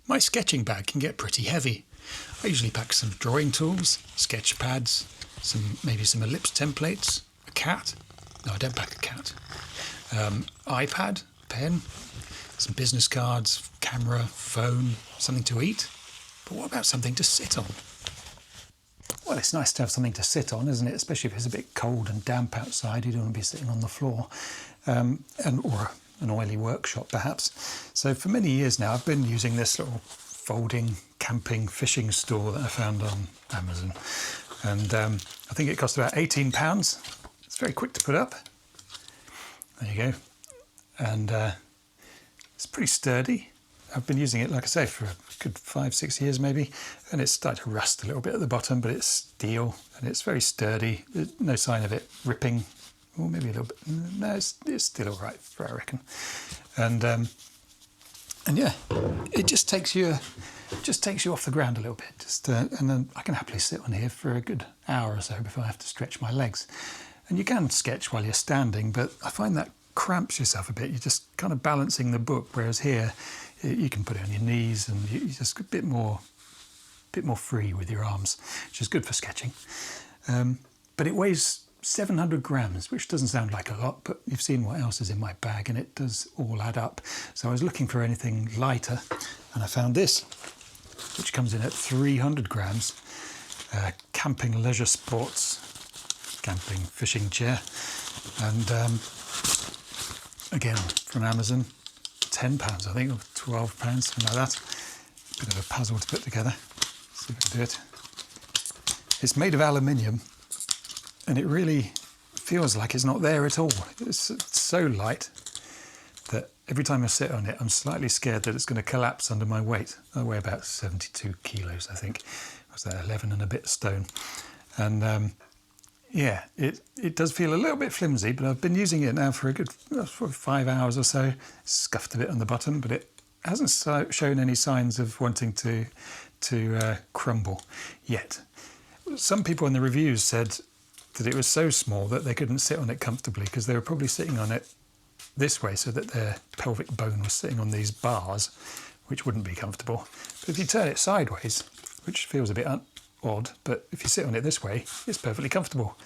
My sketching bag can get pretty heavy. I usually pack some drawing tools, sketch pads, maybe some ellipse templates, a cat. No, I don't pack a cat. iPad, pen, some business cards, camera, phone, something to eat. But what about something to sit on? Well, it's nice to have something to sit on, isn't it? Especially if it's a bit cold and damp outside. You don't want to be sitting on the floor, or an oily workshop perhaps. So for many years now, I've been using this little folding camping fishing stool that I found on Amazon. And I think it cost about £18. It's very quick to put up. There you go. And it's pretty sturdy. I've been using it, like I say, for a good 5-6 years maybe, and it's started to rust a little bit at the bottom, but it's steel and it's very sturdy. There's no sign of it ripping, or maybe a little bit. No, it's still all right, I reckon. And yeah, it just takes you off the ground a little bit. And then I can happily sit on here for a good hour or so before I have to stretch my legs. And you can sketch while you're standing, but I find that cramps yourself a bit. You're just kind of balancing the book, whereas here you can put it on your knees and you're just a bit more free with your arms, which is good for sketching. But it weighs 700 grams, which doesn't sound like a lot, but you've seen what else is in my bag and it does all add up. So I was looking for anything lighter and I found this, which comes in at 300 grams. Camping leisure sports, camping fishing chair. And again, from Amazon, £10 I think, or £12, something like that. Bit of a puzzle to put together. See if I can do it. It's made of aluminium and it really feels like it's not there at all. It's so light that every time I sit on it, I'm slightly scared that it's going to collapse under my weight. I weigh about 72 kilos, I think. What's that, 11 and a bit stone. And yeah, it does feel a little bit flimsy, but I've been using it now for a good 5 hours or so. It's scuffed a bit on the bottom, but it hasn't shown any signs of wanting to crumble yet. Some people in the reviews said that it was so small that they couldn't sit on it comfortably because they were probably sitting on it this way so that their pelvic bone was sitting on these bars, which wouldn't be comfortable. But if you turn it sideways, which feels a bit odd, but if you sit on it this way, it's perfectly comfortable.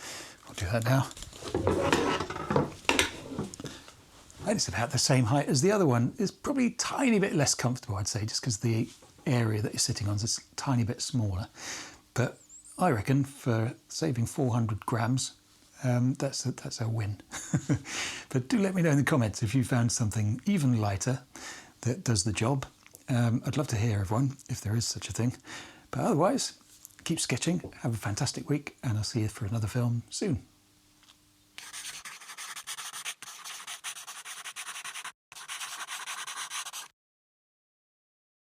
I'll do that now. And it's about the same height as the other one. It's probably a tiny bit less comfortable, I'd say, just because the area that you're sitting on is a tiny bit smaller. But I reckon for saving 400 grams, that's a win. But do let me know in the comments if you found something even lighter that does the job. I'd love to hear, everyone, if there is such a thing. But otherwise, keep sketching, have a fantastic week, and I'll see you for another film soon.